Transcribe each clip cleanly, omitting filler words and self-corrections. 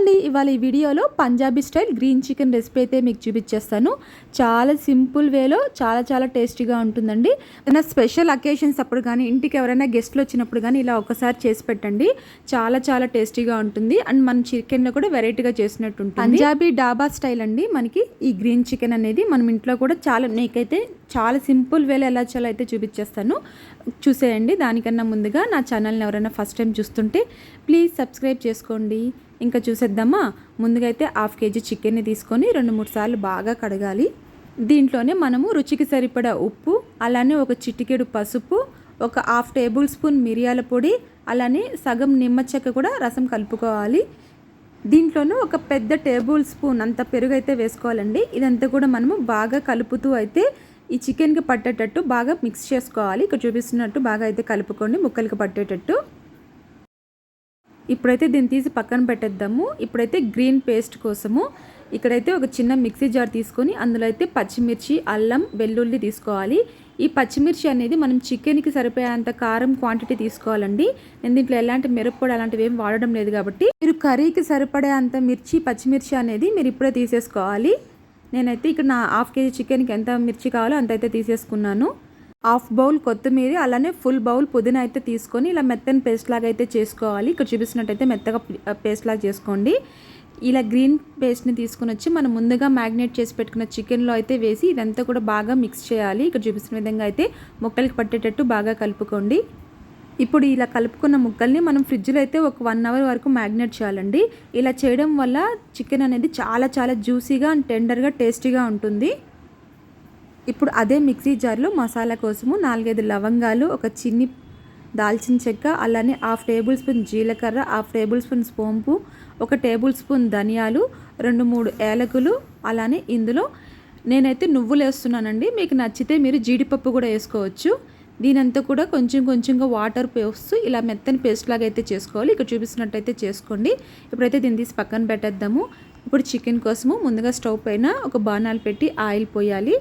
అండి, ఇవాళ ఈ వీడియోలో Punjabi style green chicken recipe అయితే మీకు చూపించేస్తాను. చాలా సింపుల్ వేలో చాలా టేస్టీగా ఉంటుందండి. ఏదైనా స్పెషల్ అకేషన్స్ అప్పుడు కానీ, ఇంటికి ఎవరైనా గెస్ట్లు వచ్చినప్పుడు కానీ ఇలా ఒకసారి చేసి పెట్టండి. చాలా టేస్టీగా ఉంటుంది. అండ్ మన చికెన్లో కూడా వెరైటీగా చేసినట్టు ఉంటుంది. పంజాబీ డాబా స్టైల్ అండి మనకి ఈ గ్రీన్ చికెన్ అనేది. మనం ఇంట్లో కూడా నీకైతే చాలా సింపుల్ వేలో ఎలా చేయాలో అయితే చూపించేస్తాను, చూసేయండి. దానికన్నా ముందుగా నా ఛానల్ని ఎవరైనా ఫస్ట్ టైం చూస్తుంటే ప్లీజ్ సబ్స్క్రైబ్ చేసుకోండి. ఇంకా చూసేద్దామా. ముందుగా అయితే 1/2 kg చికెన్ని తీసుకొని 2-3 సార్లు బాగా కడగాలి. దీంట్లోనే మనము రుచికి సరిపడా ఉప్పు, అలానే ఒక చిటికెడు పసుపు, ఒక 1/2 టేబుల్ స్పూన్ మిరియాల పొడి, అలానే సగం నిమ్మ చెక్క కూడా రసం కలుపుకోవాలి. దీంట్లోనూ ఒక పెద్ద టేబుల్ స్పూన్ అంత పెరుగు అయితే వేసుకోవాలండి. ఇదంతా కూడా మనము బాగా కలుపుతూ అయితే ఈ చికెన్కి పట్టేటట్టు బాగా మిక్స్ చేసుకోవాలి. ఇక్కడ చూపిస్తున్నట్టు బాగా అయితే కలుపుకోండి ముక్కలకి పట్టేటట్టు. ఇప్పుడైతే దీన్ని తీసి పక్కన పెట్టేద్దాము. ఇప్పుడైతే గ్రీన్ పేస్ట్ కోసము ఇక్కడైతే ఒక చిన్న మిక్సీ జార్ తీసుకొని అందులో అయితే పచ్చిమిర్చి, అల్లం, వెల్లుల్లి తీసుకోవాలి. ఈ పచ్చిమిర్చి అనేది మనం చికెన్కి సరిపోయేంత కారం క్వాంటిటీ తీసుకోవాలండి. నేను దీంట్లో ఎలాంటి మిరప్పొడి అలాంటివి ఏం వాడడం లేదు కాబట్టి మీరు కర్రీకి సరిపడే అంత పచ్చిమిర్చి అనేది మీరు ఇప్పుడే తీసేసుకోవాలి. నేనైతే ఇక్కడ నా 1/2 kg చికెన్కి ఎంత మిర్చి కావాలో అంత అయితే తీసేసుకున్నాను. 1/2 బౌల్ కొత్తిమీర, అలానే ఫుల్ బౌల్ పుదీనా అయితే తీసుకొని ఇలా మెత్తని పేస్ట్ లాగా అయితే చేసుకోవాలి. ఇక్కడ చూపిస్తున్నట్టయితే మెత్తగా పేస్ట్ లాగా చేసుకోండి. ఇలా గ్రీన్ పేస్ట్ని తీసుకుని వచ్చి మనం ముందుగా మ్యాగ్నేట్ చేసి పెట్టుకున్న చికెన్లో అయితే వేసి ఇదంతా కూడా బాగా మిక్స్ చేయాలి. ఇక్కడ చూపిస్తున్న విధంగా అయితే ముక్కలకి పట్టేటట్టు బాగా కలుపుకోండి. ఇప్పుడు ఇలా కలుపుకున్న ముక్కల్ని మనం ఫ్రిడ్జ్లో అయితే ఒక 1 అవర్ వరకు మ్యాగ్నేట్ చేయాలండి. ఇలా చేయడం వల్ల చికెన్ అనేది చాలా జ్యూసీగా అండ్ టెండర్గా టేస్టీగా ఉంటుంది. ఇప్పుడు అదే మిక్సీ జార్లో మసాలా కోసము 4-5 లవంగాలు, ఒక చిన్ని దాల్చిన చెక్క, అలానే 1/2 టేబుల్ స్పూన్ జీలకర్ర, 1/2 టేబుల్ స్పూన్ సోంపు, 1 టేబుల్ స్పూన్ ధనియాలు, 2-3 ఏలకులు, అలానే ఇందులో నేనైతే నువ్వులు వేస్తున్నానండి. మీకు నచ్చితే మీరు జీడిపప్పు కూడా వేసుకోవచ్చు. దీనంతా కూడా కొంచెంగా వాటర్ పోస్తూ ఇలా మెత్తని పేస్ట్ లాగా అయితే చేసుకోవాలి. ఇక్కడ చూపిస్తున్నట్టయితే చేసుకోండి. ఇప్పుడైతే దీన్ని తీసి పక్కన పెట్టేద్దాము. ఇప్పుడు చికెన్ కోసము ముందుగా స్టవ్ పైన ఒక బాణాలు పెట్టి ఆయిల్ పోయాలి.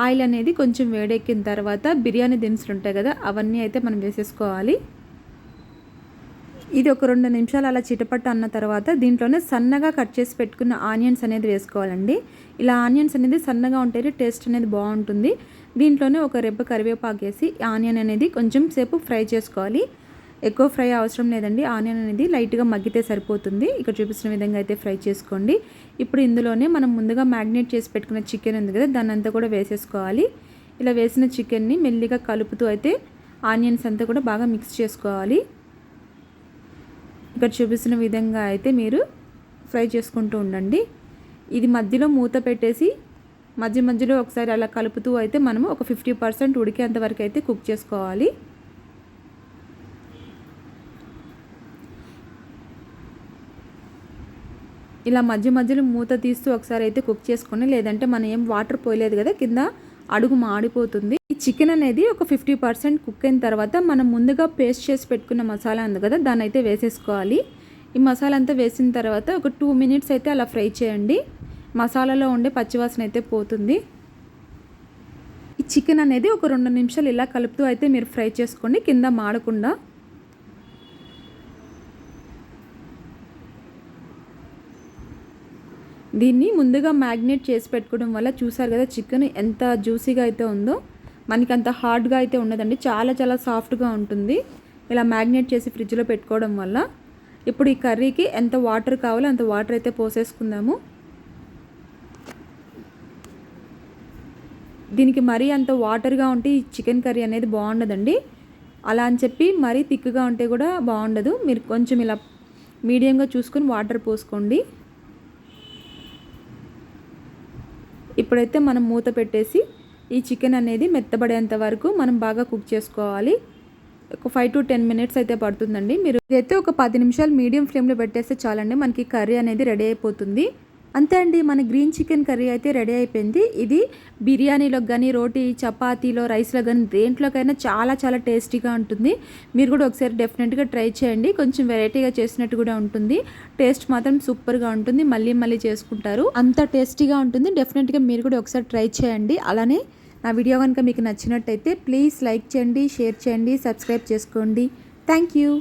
ఆయిల్ అనేది కొంచెం వేడెక్కిన తర్వాత బిర్యానీ దినుసులు ఉంటాయి కదా, అవన్నీ అయితే మనం వేసేసుకోవాలి. ఇది ఒక 2 నిమిషాలు అలా చిటపట్ట అన్న తర్వాత దీంట్లోనే సన్నగా కట్ చేసి పెట్టుకున్న ఆనియన్స్ అనేది వేసుకోవాలండి. ఇలా ఆనియన్స్ అనేది సన్నగా ఉంటేనే టేస్ట్ అనేది బాగుంటుంది. దీంట్లోనే ఒక రెబ్బ కరివేపాకు వేసి ఆనియన్ అనేది కొంచెం సేపు ఫ్రై చేసుకోవాలి. ఎక్కువ ఫ్రై అవసరం లేదండి, ఆనియన్ అనేది లైట్గా మగ్గితే సరిపోతుంది. ఇక్కడ చూపిస్తున్న విధంగా అయితే ఫ్రై చేసుకోండి. ఇప్పుడు ఇందులోనే మనం ముందుగా మ్యాగ్నేట్ చేసి పెట్టుకున్న చికెన్ ఉంది కదా, దాన్ని అంతా కూడా వేసేసుకోవాలి. ఇలా వేసిన చికెన్ని మెల్లిగా కలుపుతూ అయితే ఆనియన్స్ అంతా కూడా బాగా మిక్స్ చేసుకోవాలి. ఇక్కడ చూపిస్తున్న విధంగా అయితే మీరు ఫ్రై చేసుకుంటూ ఉండండి. ఇది మధ్యలో మూత పెట్టేసి మధ్యలో ఒకసారి అలా కలుపుతూ అయితే మనము ఒక 50% ఉడికేంత వరకు అయితే కుక్ చేసుకోవాలి. ఇలా మధ్యలో మూత తీస్తూ ఒకసారి అయితే కుక్ చేసుకోండి. లేదంటే మనం ఏం వాటర్ పోయలేదు కదా, కింద అడుగు మాడిపోతుంది. ఈ చికెన్ అనేది ఒక 50% కుక్ అయిన తర్వాత మనం ముందుగా పేస్ట్ చేసి పెట్టుకున్న మసాలా ఉంది కదా, దాన్ని అయితే వేసేసుకోవాలి. ఈ మసాలా అంతా వేసిన తర్వాత ఒక 2 minutes అయితే అలా ఫ్రై చేయండి. మసాలాలో ఉండే పచ్చివాసన అయితే పోతుంది. ఈ చికెన్ అనేది ఒక 2 నిమిషాలు ఇలా కలుపుతూ అయితే మీరు ఫ్రై చేసుకోండి, కింద మాడకుండా. దీన్ని ముందుగా మ్యాగ్నేట్ చేసి పెట్టుకోవడం వల్ల చూసారు కదా చికెన్ ఎంత జ్యూసీగా అయితే ఉందో. మనకి అంత హార్డ్గా అయితే ఉండదండి, చాలా సాఫ్ట్గా ఉంటుంది ఇలా మ్యాగ్నేట్ చేసి ఫ్రిడ్జ్లో పెట్టుకోవడం వల్ల. ఇప్పుడు ఈ కర్రీకి ఎంత వాటర్ కావాలో అంత వాటర్ అయితే పోసేసుకుందాము. దీనికి మరీ అంత వాటర్గా ఉంటే ఈ చికెన్ కర్రీ అనేది బాగుండదండి. అలా అని చెప్పి మరీ థిక్గా ఉంటే కూడా బాగుండదు. మీరు కొంచెం ఇలా మీడియంగా చూసుకొని వాటర్ పోసుకోండి. ఇప్పుడైతే మనం మూత పెట్టేసి ఈ చికెన్ అనేది మెత్తబడేంత వరకు మనం బాగా కుక్ చేసుకోవాలి. ఒక 5 to 10 minutes అయితే పడుతుందండి. మీరు ఇదైతే ఒక 10 నిమిషాలు మీడియం ఫ్లేమ్లో పెట్టేస్తే చాలండి, మనకి కర్రీ అనేది రెడీ అయిపోతుంది. అంతే అండి, మన గ్రీన్ చికెన్ కర్రీ అయితే రెడీ అయిపోయింది. ఇది బిర్యానీలో కానీ, రోటీ, చపాతీలో, రైస్లో కానీ దేంట్లోకైనా చాలా టేస్టీగా ఉంటుంది. మీరు కూడా ఒకసారి డెఫినెట్గా ట్రై చేయండి. కొంచెం వెరైటీగా చేసినట్టు కూడా ఉంటుంది. టేస్ట్ మాత్రం సూపర్గా ఉంటుంది, మళ్ళీ చేసుకుంటారు, అంత టేస్టీగా ఉంటుంది. డెఫినెట్గా మీరు కూడా ఒకసారి ట్రై చేయండి. అలానే నా వీడియో కనుక మీకు నచ్చినట్టయితే ప్లీజ్ లైక్ చేయండి, షేర్ చేయండి, సబ్స్క్రైబ్ చేసుకోండి. Thank you.